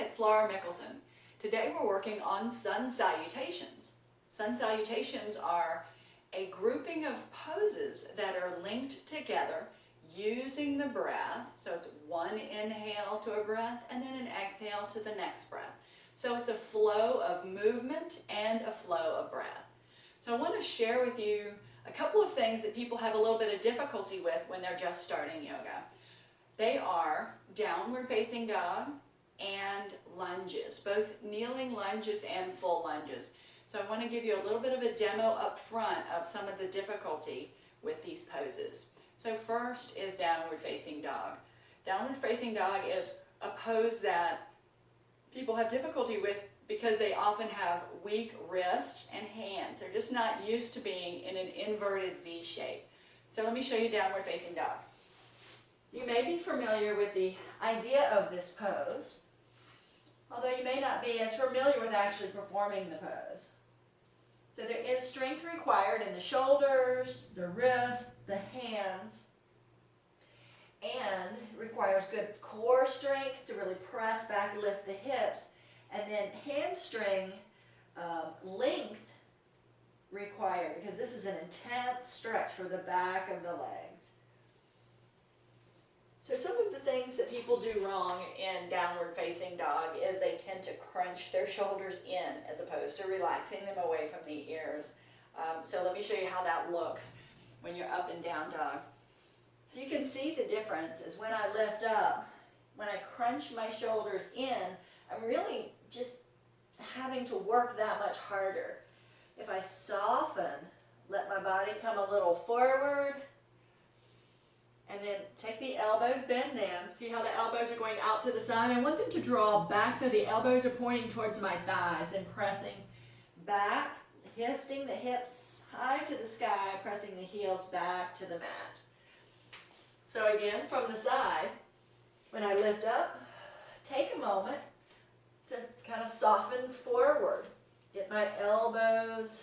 it's Laura Mickelson. Today we're working on Sun Salutations. Sun Salutations are a grouping of poses that are linked together using the breath. So it's one inhale to a breath and then an exhale to the next breath. So it's a flow of movement and a flow of breath. So I want to share with you a couple of things that people have a little bit of difficulty with when they're just starting yoga. They are downward facing dog and lunges, both kneeling lunges and full lunges. So I want to give you a little bit of a demo up front of some of the difficulty with these poses. So first is downward facing dog. Downward facing dog is a pose that people have difficulty with because they often have weak wrists and hands. They're just not used to being in an inverted V shape. So let me show you downward facing dog. You may be familiar with the idea of this pose, although you may not be as familiar with actually performing the pose. So there is strength required in the shoulders, the wrists, the hands, and it requires good core strength to really press back and lift the hips, and then hamstring length required because this is an intense stretch for the back of the legs. So some of the things that people do wrong in downward facing dog is they tend to crunch their shoulders in as opposed to relaxing them away from the ears. So let me show you how that looks when you're up and down dog. So you can see the difference is when I lift up, when I crunch my shoulders in, I'm really just having to work that much harder. If I soften, let my body come a little forward, and then take the elbows, bend them. See how the elbows are going out to the side? I want them to draw back so the elbows are pointing towards my thighs, then pressing back, lifting the hips high to the sky, pressing the heels back to the mat. So again, from the side, when I lift up, take a moment to kind of soften forward. Get my elbows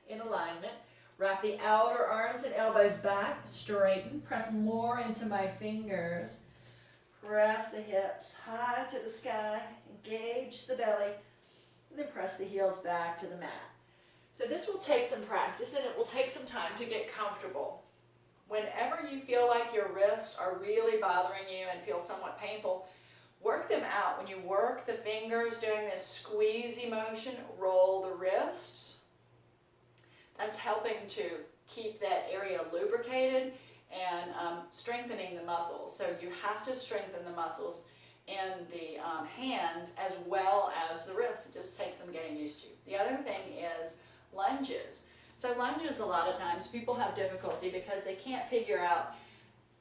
in alignment. Wrap the outer arms and elbows back, straighten, press more into my fingers. Press the hips high to the sky, engage the belly, and then press the heels back to the mat. So this will take some practice and it will take some time to get comfortable. Whenever you feel like your wrists are really bothering you and feel somewhat painful, work them out. When you work the fingers doing this squeezy motion, roll the wrists. That's helping to keep that area lubricated and strengthening the muscles. So you have to strengthen the muscles in the hands as well as the wrists. It just takes some getting used to. The other thing is lunges. So lunges, a lot of times people have difficulty because they can't figure out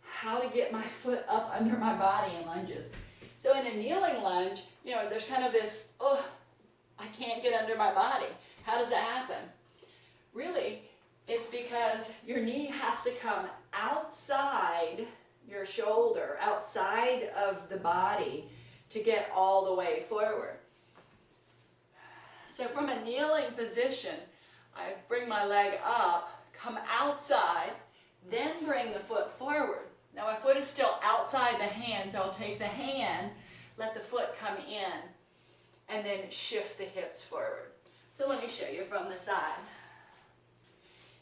how to get my foot up under my body in lunges. So in a kneeling lunge, there's kind of this, I can't get under my body. How does that happen? Really, it's because your knee has to come outside your shoulder, outside of the body to get all the way forward. So from a kneeling position, I bring my leg up, come outside, then bring the foot forward. Now my foot is still outside the hand, so I'll take the hand, let the foot come in, and then shift the hips forward. So let me show you from the side.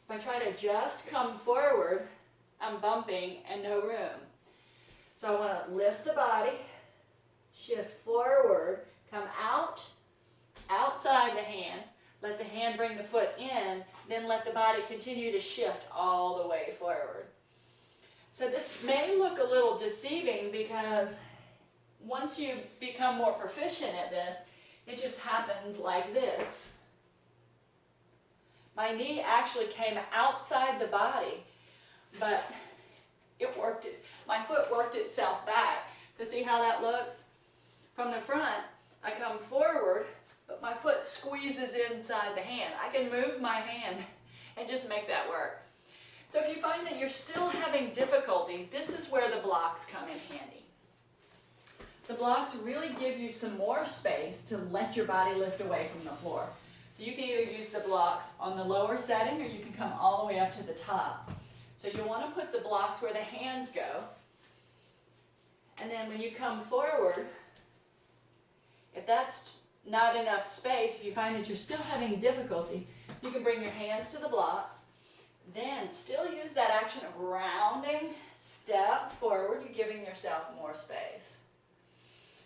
If I try to just come forward, I'm bumping and no room. So I want to lift the body, shift forward, come out, outside the hand, let the hand bring the foot in, then let the body continue to shift all the way forward. So this may look a little deceiving because once you become more proficient at this, it just happens like this. My knee actually came outside the body, but my foot worked itself back. So see how that looks? From the front, I come forward, but my foot squeezes inside the hand. I can move my hand and just make that work. So if you find that you're still having difficulty, this is where the blocks come in handy. The blocks really give you some more space to let your body lift away from the floor. So you can either use the blocks on the lower setting or you can come all the way up to the top. So you want to put the blocks where the hands go. And then when you come forward, if that's not enough space, if you find that you're still having difficulty, you can bring your hands to the blocks. Then still use that action of rounding, step forward. You're giving yourself more space.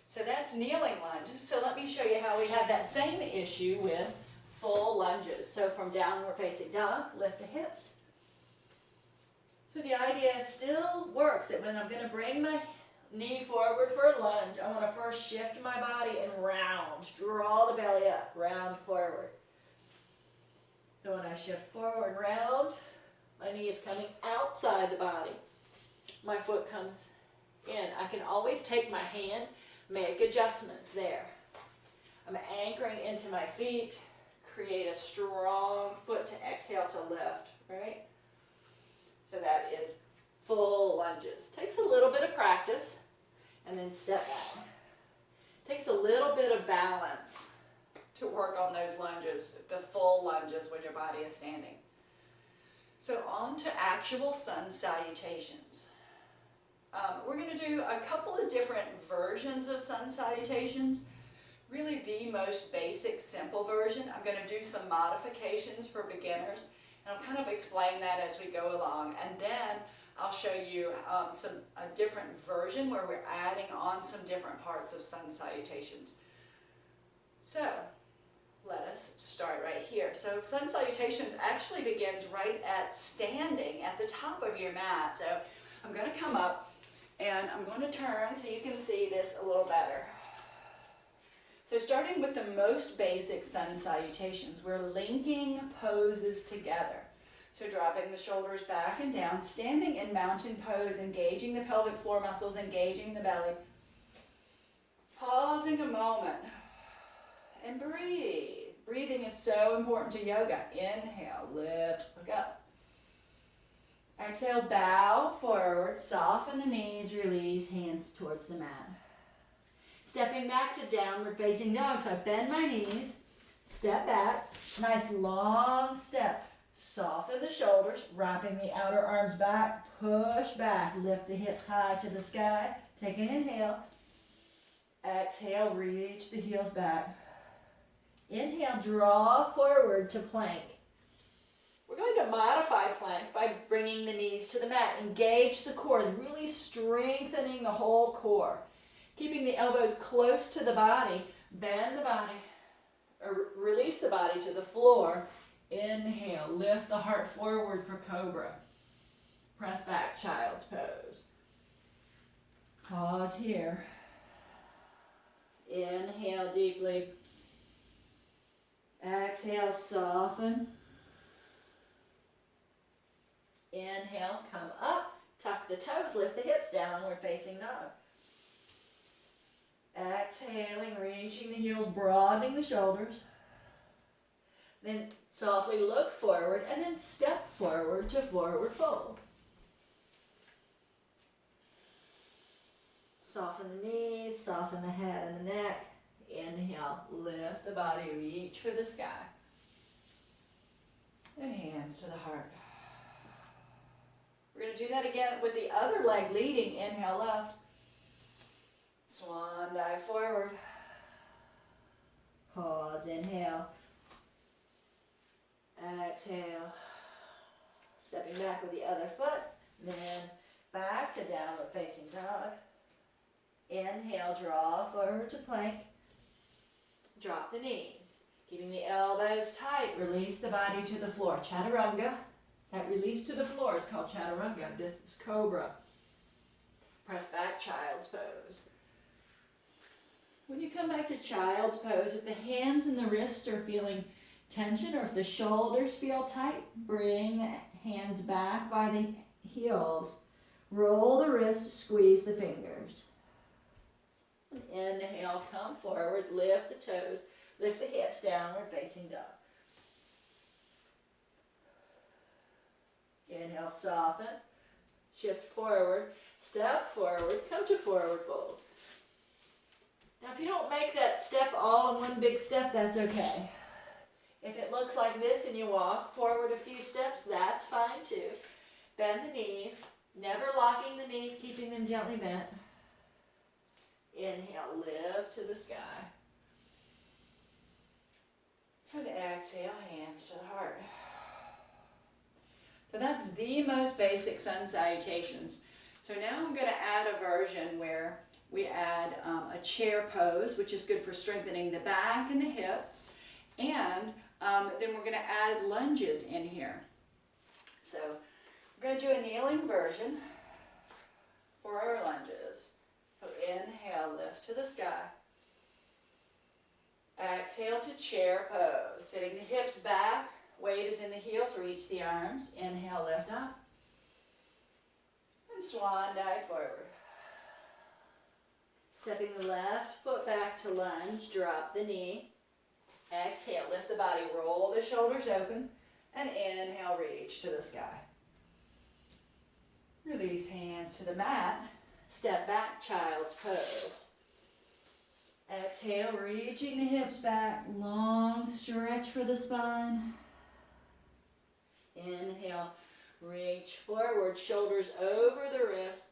So that's kneeling lunges. So let me show you how we have that same issue with full lunges. So from downward facing dog, lift the hips. So the idea still works that when I'm going to bring my knee forward for a lunge, I want to first shift my body and round. Draw the belly up, round forward. So when I shift forward, round, my knee is coming outside the body. My foot comes in. I can always take my hand, make adjustments there. I'm anchoring into my feet, create a strong foot to exhale to lift, right? So that is full lunges. Takes a little bit of practice, and then step back. Takes a little bit of balance to work on those lunges, the full lunges when your body is standing. So on to actual sun salutations. We're going to do a couple of different versions of sun salutations. Really the most basic, simple version. I'm going to do some modifications for beginners, and I'll kind of explain that as we go along. And then I'll show you a different version where we're adding on some different parts of sun salutations. So let us start right here. So sun salutations actually begins right at standing at the top of your mat. So I'm going to come up and I'm going to turn so you can see this a little better. So starting with the most basic sun salutations, we're linking poses together. So dropping the shoulders back and down, standing in mountain pose, engaging the pelvic floor muscles, engaging the belly. Pausing a moment and breathe. Breathing is so important to yoga. Inhale, lift, look up. Exhale, bow forward, soften the knees, release, hands towards the mat. Stepping back to downward facing dog. So I bend my knees, step back, nice long step. Soften the shoulders, wrapping the outer arms back, push back, lift the hips high to the sky. Take an inhale. Exhale, reach the heels back. Inhale, draw forward to plank. We're going to modify plank by bringing the knees to the mat. Engage the core, really strengthening the whole core. Keeping the elbows close to the body, bend the body, or release the body to the floor. Inhale, lift the heart forward for cobra. Press back, child's pose. Pause here. Inhale deeply. Exhale, soften. Inhale, come up. Tuck the toes, lift the hips, downward facing dog. Exhaling, reaching the heels, broadening the shoulders. Then softly look forward and then step forward to forward fold. Soften the knees, soften the head and the neck. Inhale, lift the body, reach for the sky. And hands to the heart. We're going to do that again with the other leg leading. Inhale, left. Swan dive forward. Pause, inhale. Exhale. Stepping back with the other foot. Then back to downward facing dog. Inhale, draw forward to plank. Drop the knees. Keeping the elbows tight, release the body to the floor. Chaturanga. That release to the floor is called chaturanga. This is cobra. Press back, child's pose. When you come back to child's pose, if the hands and the wrists are feeling tension or if the shoulders feel tight, bring the hands back by the heels. Roll the wrists, squeeze the fingers. Inhale, come forward, lift the toes, lift the hips, downward facing dog. Inhale, soften, shift forward, step forward, come to forward fold. Now if you don't make that step all in one big step, that's okay. If it looks like this and you walk forward a few steps, that's fine too. Bend the knees, never locking the knees, keeping them gently bent. Inhale, lift to the sky. And exhale, hands to the heart. So that's the most basic sun salutations. So now I'm going to add a version where we add a chair pose, which is good for strengthening the back and the hips. And then we're going to add lunges in here. So we're going to do a kneeling version for our lunges. So inhale, lift to the sky. Exhale to chair pose, sitting the hips back. Weight is in the heels, reach the arms. Inhale, lift up. And swan dive forward. Stepping the left foot back to lunge, drop the knee. Exhale, lift the body, roll the shoulders open. And inhale, reach to the sky. Release hands to the mat. Step back, child's pose. Exhale, reaching the hips back, long stretch for the spine. Inhale, reach forward, shoulders over the wrist,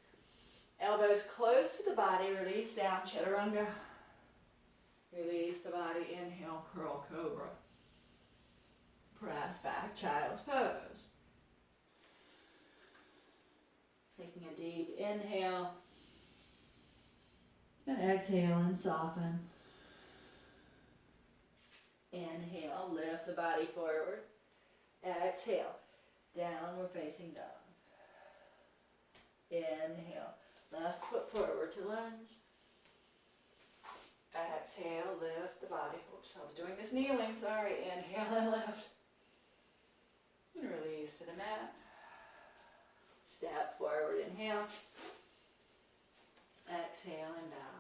elbows close to the body, release down, chaturanga. Release the body, inhale, curl cobra. Press back, child's pose. Taking a deep inhale. And exhale and soften. Inhale, lift the body forward. Exhale, downward facing dog. Inhale, left foot forward to lunge. Exhale, lift the body. Oops, I was doing this kneeling, sorry. Inhale and lift. And release to the mat. Step forward, inhale. Exhale and bow.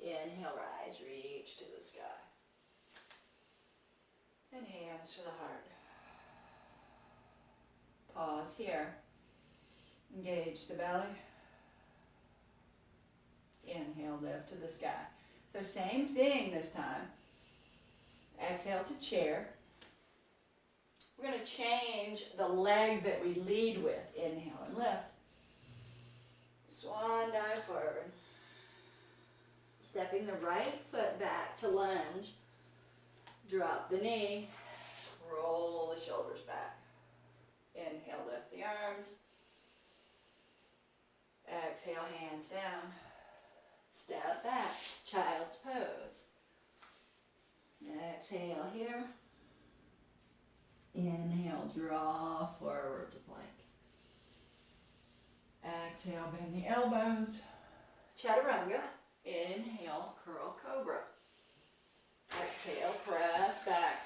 Inhale, rise, reach to the sky. And hands to the heart. Pause here. Engage the belly. Inhale, lift to the sky. So same thing this time. Exhale to chair. We're going to change the leg that we lead with. Inhale and lift. Swan dive forward. Stepping the right foot back to lunge. Drop the knee. Roll the shoulders back. Inhale, lift the arms. Exhale, hands down. Step back, child's pose. Exhale here. Inhale, draw forward to plank. Exhale, bend the elbows. Chaturanga. Inhale, curl cobra. Exhale, press back.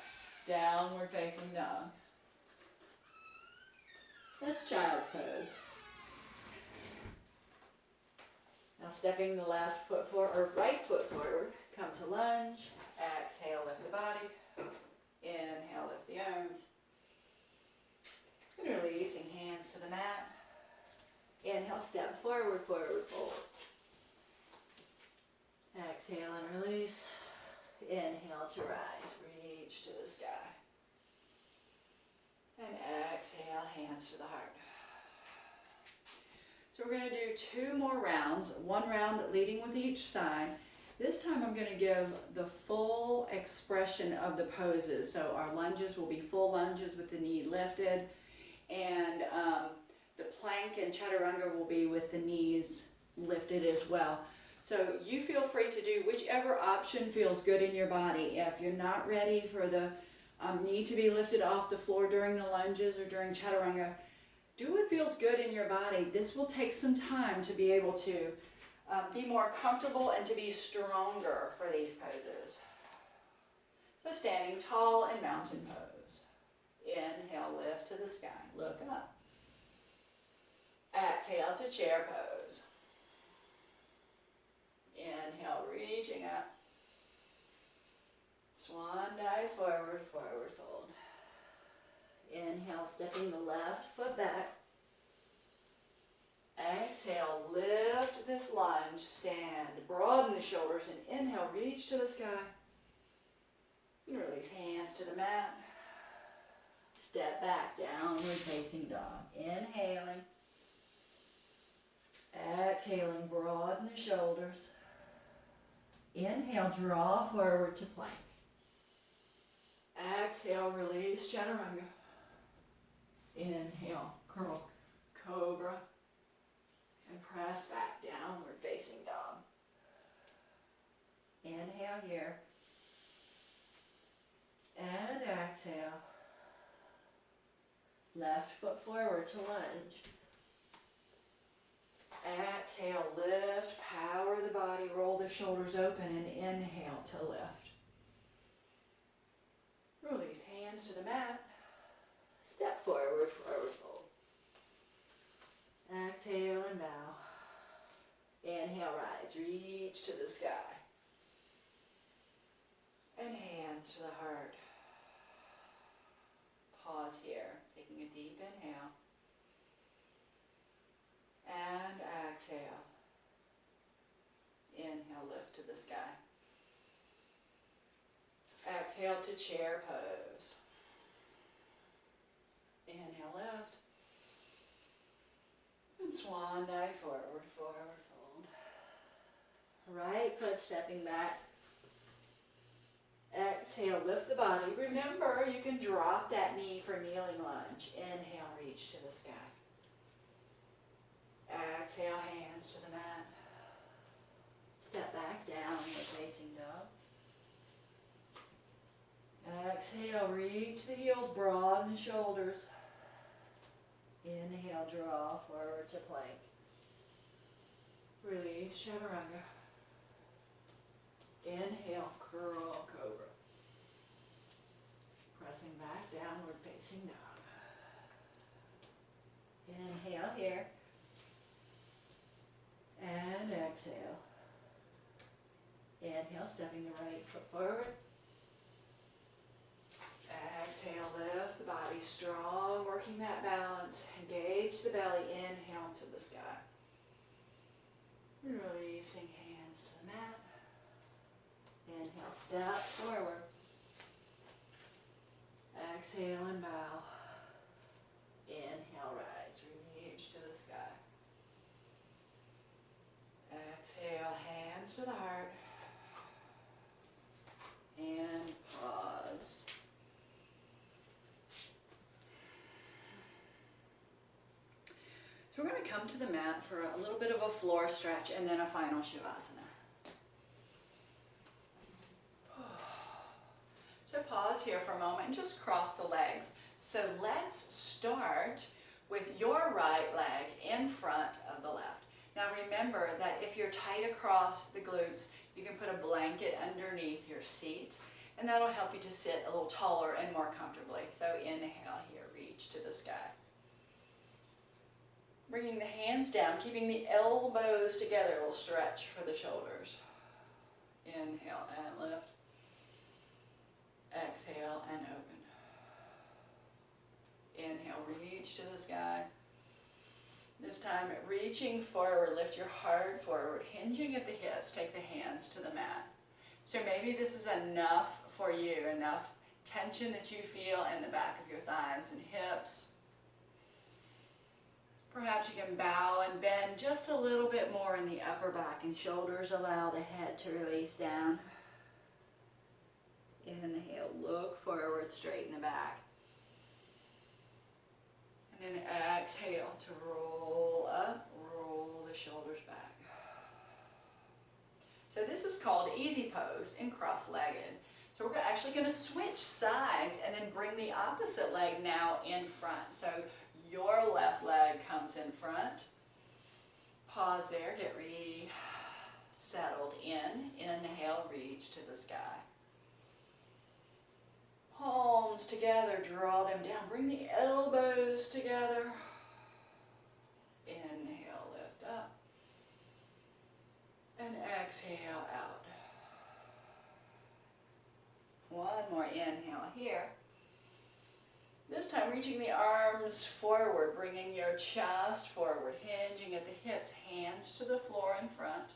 Downward facing dog. That's child's pose. Now stepping the left foot forward, or right foot forward, come to lunge. Exhale, lift the body. Inhale, lift the arms. And releasing hands to the mat. Inhale, step forward, forward fold. Exhale and release. Inhale to rise, reach to the sky. And exhale, hands to the heart. So we're going to do 2 more rounds, 1 round leading with each side. This time I'm going to give the full expression of the poses. So our lunges will be full lunges with the knee lifted, and the plank and chaturanga will be with the knees lifted as well. So you feel free to do whichever option feels good in your body. If you're not ready for the knee to be lifted off the floor during the lunges or during chaturanga, do what feels good in your body. This will take some time to be able to be more comfortable and to be stronger for these poses. So standing tall in mountain pose. Inhale, lift to the sky, look up. Exhale to chair pose. Inhale, reaching up. Swan dive forward, forward fold. Inhale, stepping the left foot back. Exhale, lift this lunge, stand, broaden the shoulders, and inhale, reach to the sky. And release hands to the mat. Step back, downward facing dog. Inhaling. Exhaling, broaden the shoulders. Inhale, draw forward to plank. Exhale, release, chaturanga. Inhale, curl, cobra. And press back, downward facing dog. Inhale here. And exhale. Left foot forward to lunge. Exhale, lift, power the body, roll the shoulders open, and inhale to lift. Release hands to the mat. Step forward, forward fold. Exhale and bow. Inhale, rise, reach to the sky. And hands to the heart. Pause here, taking a deep inhale. And exhale. Inhale, lift to the sky. Exhale to chair pose. Inhale, lift. And swan dive forward, forward fold. Right foot stepping back. Exhale, lift the body. Remember, you can drop that knee for kneeling lunge. Inhale, reach to the sky. Exhale, hands to the mat. Step back, downward facing dog. Exhale, reach the heels, broaden the shoulders. Inhale, draw forward to plank. Release, chaturanga. Inhale, curl, cobra. Pressing back, downward facing dog. Inhale here. And exhale. Inhale, stepping the right foot forward. Exhale, lift the body strong, working that balance. Engage the belly, inhale to the sky. Releasing hands to the mat. Inhale, step forward. Exhale and bow. Inhale, rise, reach to the sky. Exhale, hands to the heart. And pause. So we're going to come to the mat for a little bit of a floor stretch and then a final Shavasana. So pause here for a moment and just cross the legs. So let's start with your right leg in front of the left. Now remember that if you're tight across the glutes, you can put a blanket underneath your seat, and that'll help you to sit a little taller and more comfortably. So inhale here, reach to the sky. Bringing the hands down, keeping the elbows together, we'll stretch for the shoulders. Inhale and lift. Exhale and open. Inhale, reach to the sky. This time, reaching forward, lift your heart forward, hinging at the hips, take the hands to the mat. So maybe this is enough for you, enough tension that you feel in the back of your thighs and hips. Perhaps you can bow and bend just a little bit more in the upper back and shoulders. Allow the head to release down. Inhale, look forward, straighten the back. And then exhale to roll up, roll the shoulders back. So this is called easy pose and cross-legged. So we're actually going to switch sides and then bring the opposite leg now in front. So your left leg comes in front. Pause there, get settled in. Inhale, reach to the sky. Palms together, draw them down. Bring the elbows together. Inhale, lift up. And exhale out. One more inhale here. This time reaching the arms forward, bringing your chest forward, hinging at the hips, hands to the floor in front.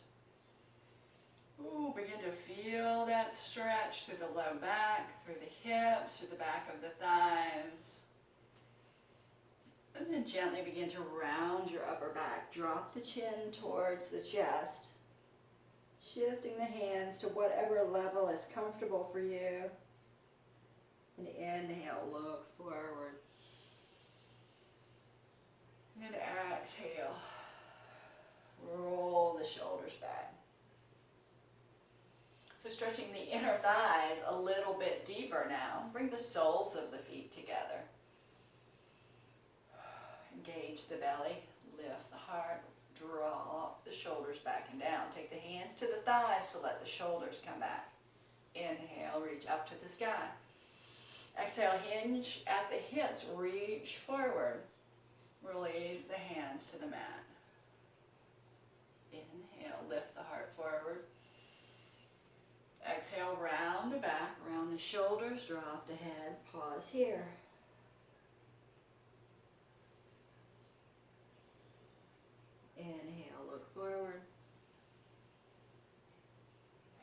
Ooh, begin to feel that stretch through the low back, through the hips, through the back of the thighs. And then gently begin to round your upper back. Drop the chin towards the chest. Shifting the hands to whatever level is comfortable for you. And inhale, look forward. And exhale, roll the shoulders back. So stretching the inner thighs a little bit deeper now. Bring the soles of the feet together. Engage the belly, lift the heart, drop the shoulders back and down. Take the hands to the thighs to let the shoulders come back. Inhale, reach up to the sky. Exhale, hinge at the hips, reach forward. Release the hands to the mat. Inhale, lift the heart forward. Exhale, round the back, round the shoulders, drop the head, pause here. Inhale, look forward.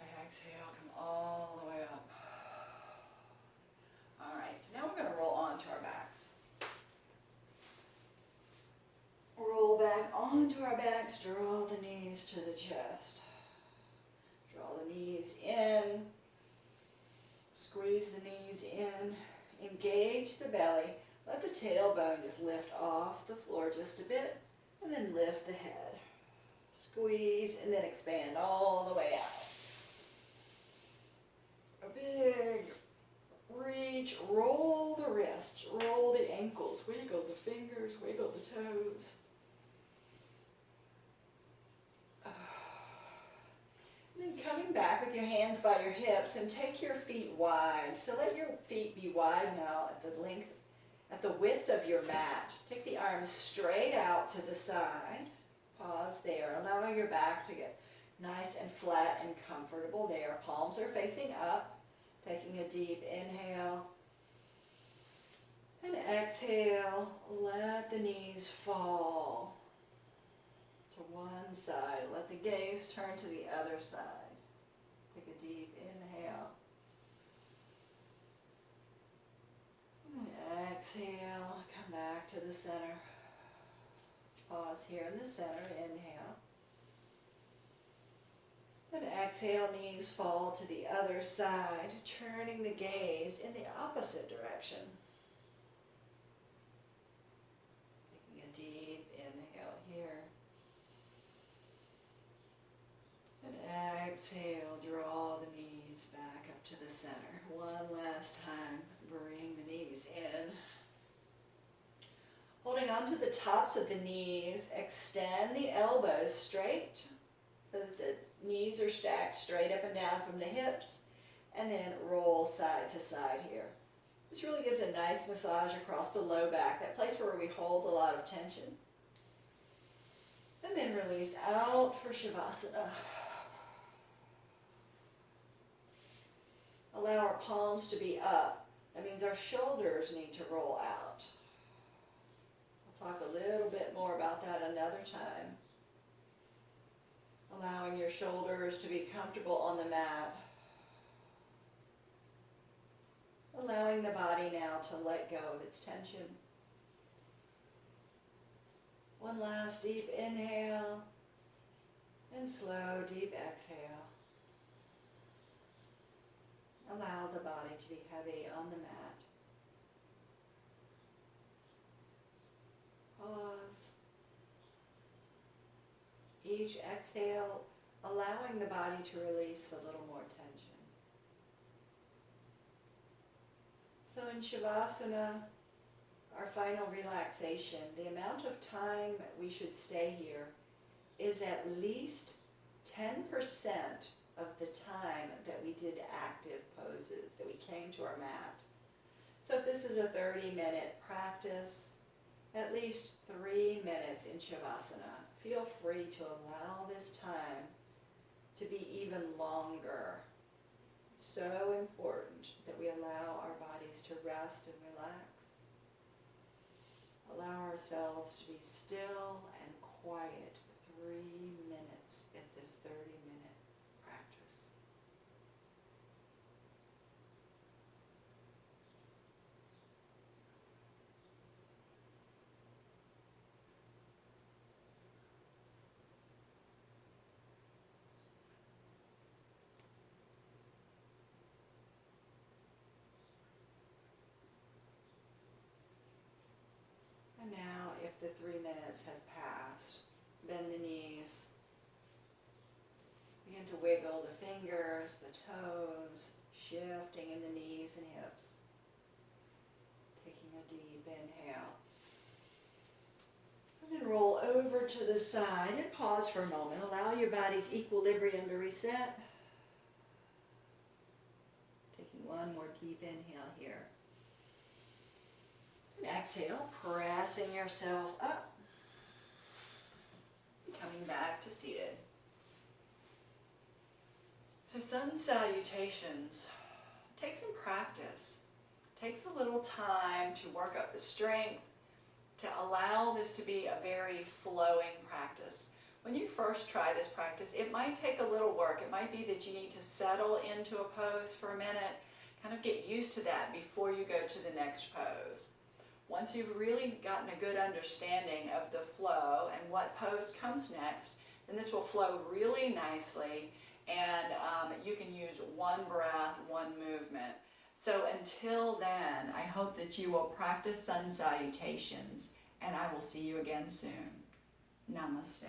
Exhale, come all the way up. All right, so now we're going to roll onto our backs. Roll back onto our backs, draw the knees to the chest. Draw the knees in, squeeze the knees in, engage the belly, let the tailbone just lift off the floor just a bit, and then lift the head. Squeeze and then expand all the way out. A big reach, roll the wrists, roll the ankles, wiggle the fingers, wiggle the toes. And then coming back with your hands by your hips and take your feet wide. So let your feet be wide now at the width of your mat. Take the arms straight out to the side. Pause there, allowing your back to get nice and flat and comfortable there. Palms are facing up. Taking a deep inhale and exhale. Let the knees fall to one side. Let the gaze turn to the other side. Take a deep inhale. And then exhale. Come back to the center. Pause here in the center. Inhale. And exhale, knees fall to the other side, turning the gaze in the opposite direction. Taking a deep inhale here. And exhale, draw the knees back up to the center. One last time, bring the knees in. Holding on to the tops of the knees, extend the elbows straight so that the knees are stacked straight up and down from the hips, and then roll side to side here. This really gives a nice massage across the low back, that place where we hold a lot of tension. And then release out for Savasana. Allow our palms to be up. That means our shoulders need to roll out. We'll talk a little bit more about that another time. Allowing your shoulders to be comfortable on the mat. Allowing the body now to let go of its tension. One last deep inhale and slow, deep exhale. Allow the body to be heavy on the mat. Pause. Each exhale, allowing the body to release a little more tension. So in Savasana, our final relaxation, the amount of time we should stay here is at least 10% of the time that we did active poses, that we came to our mat. So if this is a 30-minute practice, at least 3 minutes in Savasana. Feel free to allow this time to be even longer. So important that we allow our bodies to rest and relax. Allow ourselves to be still and quiet 3 minutes at this 30-minute practice. the 3 minutes have passed. Bend the knees. Begin to wiggle the fingers, the toes, shifting in the knees and hips. Taking a deep inhale. And then roll over to the side and pause for a moment. Allow your body's equilibrium to reset. Taking one more deep inhale here. And exhale, pressing yourself up. Coming back to seated. So Sun Salutations takes some practice. Takes a little time to work up the strength, to allow this to be a very flowing practice. When you first try this practice, it might take a little work. It might be that you need to settle into a pose for a minute, kind of get used to that before you go to the next pose. Once you've really gotten a good understanding of the flow and what pose comes next, then this will flow really nicely, and you can use one breath, one movement. So until then, I hope that you will practice Sun Salutations, and I will see you again soon. Namaste.